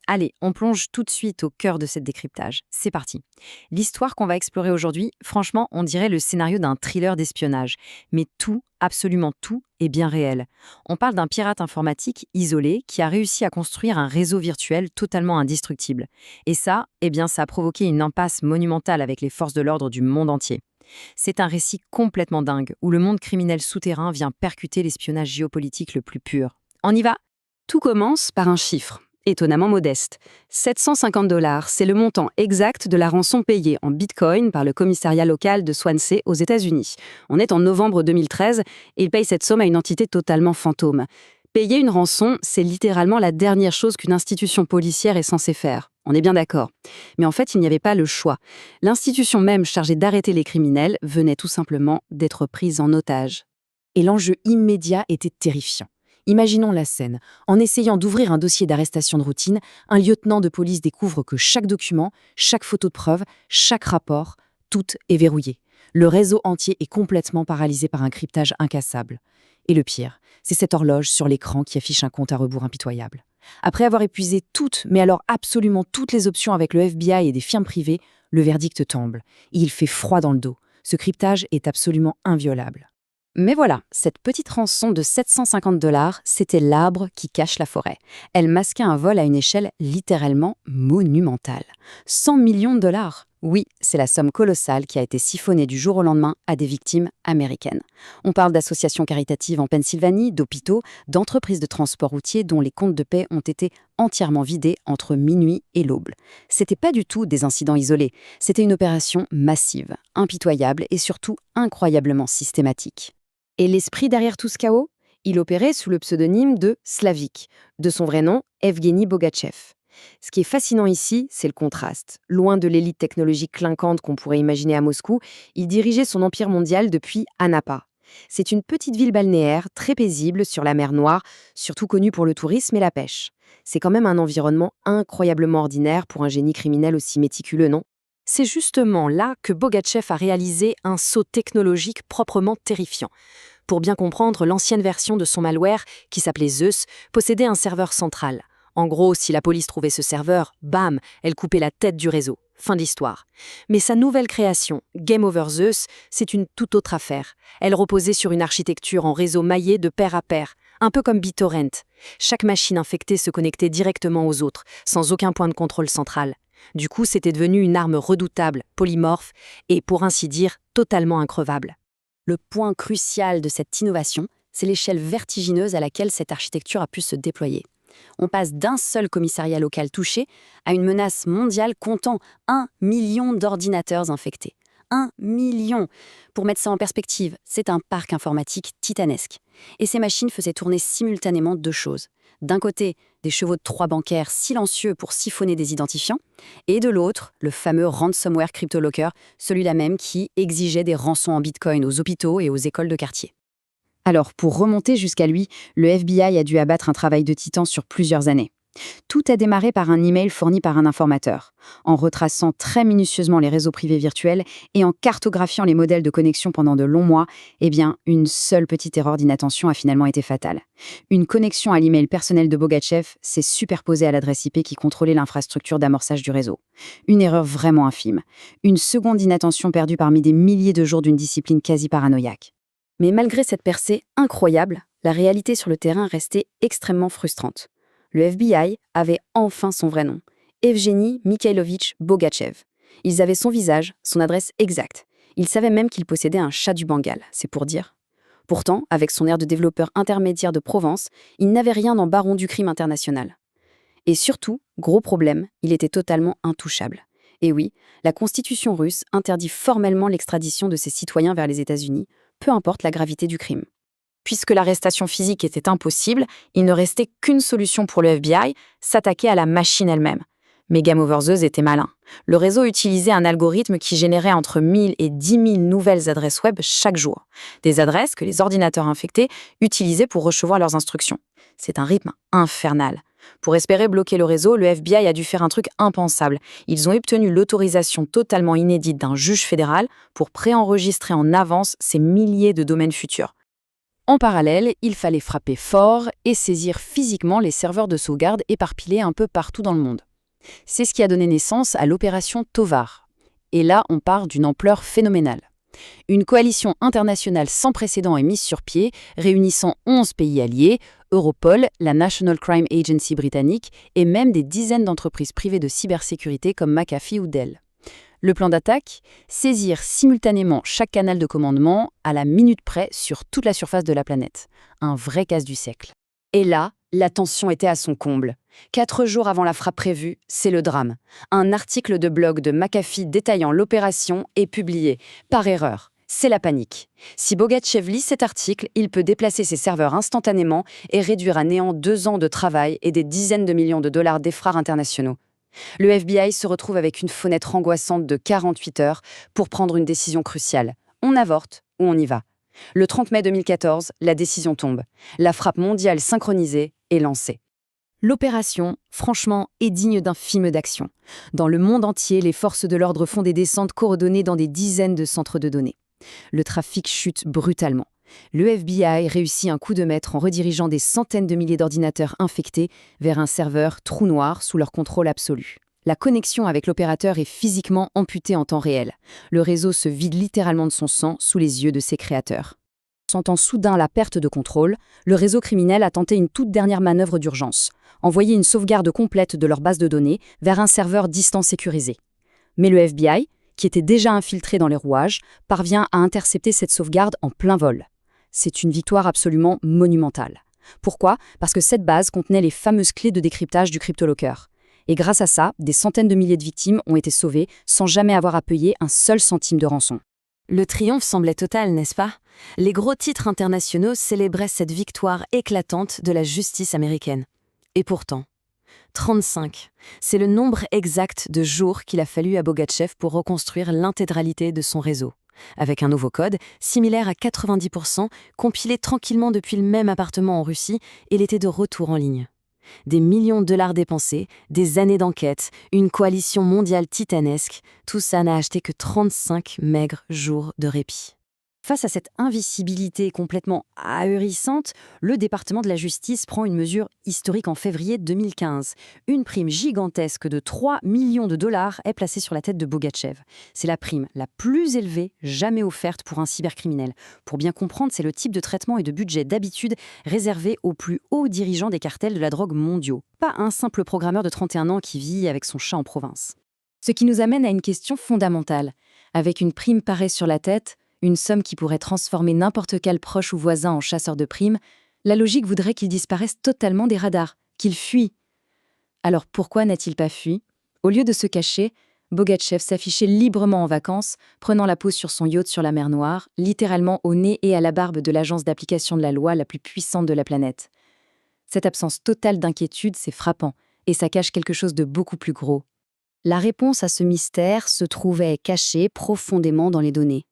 Allez, on plonge tout de suite au cœur de cette décryptage. C'est parti. L'histoire qu'on va explorer aujourd'hui, franchement, on dirait le scénario d'un thriller d'espionnage. Mais tout, absolument tout, est bien réel. On parle d'un pirate informatique isolé qui a réussi à construire un réseau virtuel totalement indestructible. Et ça, ça a provoqué une impasse monumentale avec les forces de l'ordre du monde entier. C'est un récit complètement dingue, où le monde criminel souterrain vient percuter l'espionnage géopolitique le plus pur. On y va. Tout commence par un chiffre, étonnamment modeste. 750 $, c'est le montant exact de la rançon payée en bitcoin par le commissariat local de Swansea aux États-Unis. On est en novembre 2013 et il paye cette somme à une entité totalement fantôme. Payer une rançon, c'est littéralement la dernière chose qu'une institution policière est censée faire. On est bien d'accord. Mais en fait, il n'y avait pas le choix. L'institution même chargée d'arrêter les criminels venait tout simplement d'être prise en otage. Et l'enjeu immédiat était terrifiant. Imaginons la scène. En essayant d'ouvrir un dossier d'arrestation de routine, un lieutenant de police découvre que chaque document, chaque photo de preuve, chaque rapport, tout est verrouillé. Le réseau entier est complètement paralysé par un cryptage incassable. Et le pire, c'est cette horloge sur l'écran qui affiche un compte à rebours impitoyable. Après avoir épuisé toutes, mais alors absolument toutes les options avec le FBI et des firmes privées, le verdict tombe. Et il fait froid dans le dos. Ce cryptage est absolument inviolable. Mais voilà, cette petite rançon de 750 $, c'était l'arbre qui cache la forêt. Elle masquait un vol à une échelle littéralement monumentale. 100 millions de dollars. Oui, c'est la somme colossale qui a été siphonnée du jour au lendemain à des victimes américaines. On parle d'associations caritatives en Pennsylvanie, d'hôpitaux, d'entreprises de transport routier dont les comptes de paie ont été entièrement vidés entre minuit et l'aube. C'était pas du tout des incidents isolés, c'était une opération massive, impitoyable et surtout incroyablement systématique. Et l'esprit derrière tout ce chaos? Il opérait sous le pseudonyme de Slavik, de son vrai nom, Evgeny Bogatchev. Ce qui est fascinant ici, c'est le contraste. Loin de l'élite technologique clinquante qu'on pourrait imaginer à Moscou, il dirigeait son empire mondial depuis Anapa. C'est une petite ville balnéaire, très paisible, sur la mer Noire, surtout connue pour le tourisme et la pêche. C'est quand même un environnement incroyablement ordinaire pour un génie criminel aussi méticuleux, non? C'est justement là que Bogatchev a réalisé un saut technologique proprement terrifiant. Pour bien comprendre, l'ancienne version de son malware, qui s'appelait Zeus, possédait un serveur central. En gros, si la police trouvait ce serveur, bam, elle coupait la tête du réseau. Fin de l'histoire. Mais sa nouvelle création, Game Over Zeus, c'est une toute autre affaire. Elle reposait sur une architecture en réseau maillé de pair à pair, un peu comme BitTorrent. Chaque machine infectée se connectait directement aux autres, sans aucun point de contrôle central. Du coup, c'était devenu une arme redoutable, polymorphe et, pour ainsi dire, totalement increvable. Le point crucial de cette innovation, c'est l'échelle vertigineuse à laquelle cette architecture a pu se déployer. On passe d'un seul commissariat local touché à une menace mondiale comptant 1 million d'ordinateurs infectés. 1 million! Pour mettre ça en perspective, c'est un parc informatique titanesque. Et ces machines faisaient tourner simultanément deux choses. D'un côté, des chevaux de Troie bancaires silencieux pour siphonner des identifiants, et de l'autre, le fameux ransomware CryptoLocker, celui-là même qui exigeait des rançons en bitcoin aux hôpitaux et aux écoles de quartier. Alors, pour remonter jusqu'à lui, le FBI a dû abattre un travail de titan sur plusieurs années. Tout a démarré par un email fourni par un informateur. En retraçant très minutieusement les réseaux privés virtuels et en cartographiant les modèles de connexion pendant de longs mois, une seule petite erreur d'inattention a finalement été fatale. Une connexion à l'email personnel de Bogatchev s'est superposée à l'adresse IP qui contrôlait l'infrastructure d'amorçage du réseau. Une erreur vraiment infime. Une seconde d'inattention perdue parmi des milliers de jours d'une discipline quasi paranoïaque. Mais malgré cette percée incroyable, la réalité sur le terrain restait extrêmement frustrante. Le FBI avait enfin son vrai nom, Evgeny Mikhailovich Bogatchev. Ils avaient son visage, son adresse exacte. Ils savaient même qu'il possédait un chat du Bengale, c'est pour dire. Pourtant, avec son air de développeur intermédiaire de Provence, il n'avait rien en baron du crime international. Et surtout, gros problème, il était totalement intouchable. Et oui, la constitution russe interdit formellement l'extradition de ses citoyens vers les États-Unis, peu importe la gravité du crime. Puisque l'arrestation physique était impossible, il ne restait qu'une solution pour le FBI, s'attaquer à la machine elle-même. Mais Game Over Zeus était malin. Le réseau utilisait un algorithme qui générait entre 1000 et 10 000 nouvelles adresses web chaque jour. Des adresses que les ordinateurs infectés utilisaient pour recevoir leurs instructions. C'est un rythme infernal. Pour espérer bloquer le réseau, le FBI a dû faire un truc impensable. Ils ont obtenu l'autorisation totalement inédite d'un juge fédéral pour préenregistrer en avance ces milliers de domaines futurs. En parallèle, il fallait frapper fort et saisir physiquement les serveurs de sauvegarde éparpillés un peu partout dans le monde. C'est ce qui a donné naissance à l'opération Tovar. Et là, on part d'une ampleur phénoménale. Une coalition internationale sans précédent est mise sur pied, réunissant 11 pays alliés, Europol, la National Crime Agency britannique et même des dizaines d'entreprises privées de cybersécurité comme McAfee ou Dell. Le plan d'attaque? Saisir simultanément chaque canal de commandement à la minute près sur toute la surface de la planète. Un vrai casse du siècle. Et là, la tension était à son comble. 4 jours avant la frappe prévue, c'est le drame. Un article de blog de McAfee détaillant l'opération est publié, par erreur. C'est la panique. Si Bogatchev lit cet article, il peut déplacer ses serveurs instantanément et réduire à néant 2 ans de travail et des dizaines de millions de dollars d'effrats internationaux. Le FBI se retrouve avec une fenêtre angoissante de 48 heures pour prendre une décision cruciale. On avorte ou on y va. Le 30 mai 2014, la décision tombe. La frappe mondiale synchronisée est lancée. L'opération, franchement, est digne d'un film d'action. Dans le monde entier, les forces de l'ordre font des descentes coordonnées dans des dizaines de centres de données. Le trafic chute brutalement. Le FBI réussit un coup de maître en redirigeant des centaines de milliers d'ordinateurs infectés vers un serveur trou noir sous leur contrôle absolu. La connexion avec l'opérateur est physiquement amputée en temps réel. Le réseau se vide littéralement de son sang sous les yeux de ses créateurs. Sentant soudain la perte de contrôle, le réseau criminel a tenté une toute dernière manœuvre d'urgence, envoyer une sauvegarde complète de leur base de données vers un serveur distant sécurisé. Mais le FBI, qui était déjà infiltré dans les rouages, parvient à intercepter cette sauvegarde en plein vol. C'est une victoire absolument monumentale. Pourquoi? Parce que cette base contenait les fameuses clés de décryptage du CryptoLocker. Et grâce à ça, des centaines de milliers de victimes ont été sauvées sans jamais avoir à payer un seul centime de rançon. Le triomphe semblait total, n'est-ce pas? Les gros titres internationaux célébraient cette victoire éclatante de la justice américaine. Et pourtant, 35, c'est le nombre exact de jours qu'il a fallu à Bogatchev pour reconstruire l'intégralité de son réseau. Avec un nouveau code, similaire à 90%, compilé tranquillement depuis le même appartement en Russie, il était de retour en ligne. Des millions de dollars dépensés, des années d'enquête, une coalition mondiale titanesque, tout ça n'a acheté que 35 maigres jours de répit. Face à cette invisibilité complètement ahurissante, le département de la justice prend une mesure historique en février 2015. Une prime gigantesque de 3 millions de dollars est placée sur la tête de Bogatchev. C'est la prime la plus élevée jamais offerte pour un cybercriminel. Pour bien comprendre, c'est le type de traitement et de budget d'habitude réservé aux plus hauts dirigeants des cartels de la drogue mondiaux. Pas un simple programmeur de 31 ans qui vit avec son chat en province. Ce qui nous amène à une question fondamentale. Avec une prime pareille sur la tête, une somme qui pourrait transformer n'importe quel proche ou voisin en chasseur de primes, la logique voudrait qu'il disparaisse totalement des radars, qu'il fuit. Alors pourquoi n'a-t-il pas fui? Au lieu de se cacher, Bogatchev s'affichait librement en vacances, prenant la pause sur son yacht sur la mer Noire, littéralement au nez et à la barbe de l'agence d'application de la loi la plus puissante de la planète. Cette absence totale d'inquiétude, c'est frappant, et ça cache quelque chose de beaucoup plus gros. La réponse à ce mystère se trouvait cachée profondément dans les données.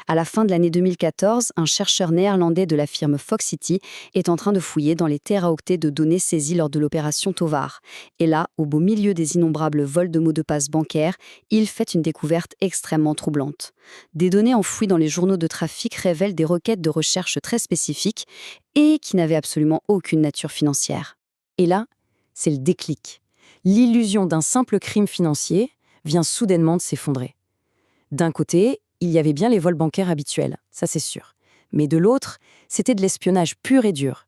À la fin de l'année 2014, un chercheur néerlandais de la firme Foxity est en train de fouiller dans les téraoctets de données saisies lors de l'opération Tovar. Et là, au beau milieu des innombrables vols de mots de passe bancaires, il fait une découverte extrêmement troublante. Des données enfouies dans les journaux de trafic révèlent des requêtes de recherche très spécifiques et qui n'avaient absolument aucune nature financière. Et là, c'est le déclic. L'illusion d'un simple crime financier vient soudainement de s'effondrer. D'un côté, il y avait bien les vols bancaires habituels, ça c'est sûr. Mais de l'autre, c'était de l'espionnage pur et dur.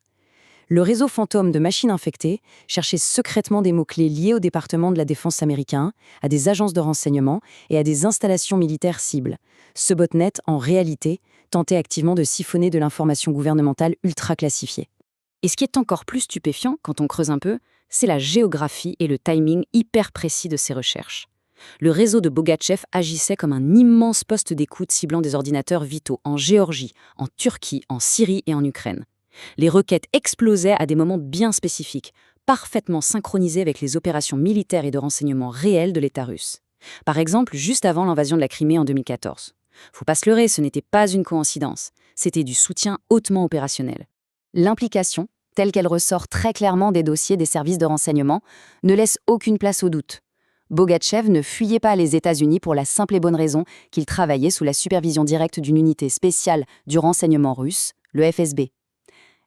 Le réseau fantôme de machines infectées cherchait secrètement des mots-clés liés au département de la défense américain, à des agences de renseignement et à des installations militaires cibles. Ce botnet, en réalité, tentait activement de siphonner de l'information gouvernementale ultra classifiée. Et ce qui est encore plus stupéfiant, quand on creuse un peu, c'est la géographie et le timing hyper précis de ces recherches. Le réseau de Bogatchev agissait comme un immense poste d'écoute ciblant des ordinateurs vitaux en Géorgie, en Turquie, en Syrie et en Ukraine. Les requêtes explosaient à des moments bien spécifiques, parfaitement synchronisées avec les opérations militaires et de renseignement réelles de l'État russe. Par exemple, juste avant l'invasion de la Crimée en 2014. Faut pas se leurrer, ce n'était pas une coïncidence, c'était du soutien hautement opérationnel. L'implication, telle qu'elle ressort très clairement des dossiers des services de renseignement, ne laisse aucune place au doute. Bogatchev ne fuyait pas les États-Unis pour la simple et bonne raison qu'il travaillait sous la supervision directe d'une unité spéciale du renseignement russe, le FSB.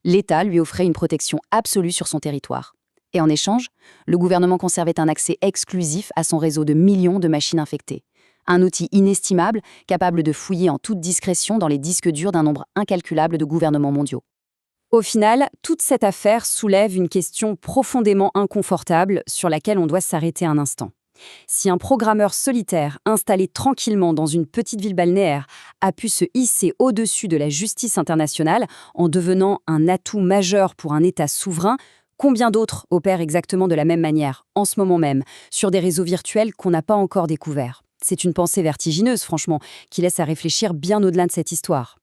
L'État lui offrait une protection absolue sur son territoire. Et en échange, le gouvernement conservait un accès exclusif à son réseau de millions de machines infectées. Un outil inestimable, capable de fouiller en toute discrétion dans les disques durs d'un nombre incalculable de gouvernements mondiaux. Au final, toute cette affaire soulève une question profondément inconfortable sur laquelle on doit s'arrêter un instant. Si un programmeur solitaire, installé tranquillement dans une petite ville balnéaire, a pu se hisser au-dessus de la justice internationale en devenant un atout majeur pour un État souverain, combien d'autres opèrent exactement de la même manière, en ce moment même, sur des réseaux virtuels qu'on n'a pas encore découverts? C'est une pensée vertigineuse, franchement, qui laisse à réfléchir bien au-delà de cette histoire.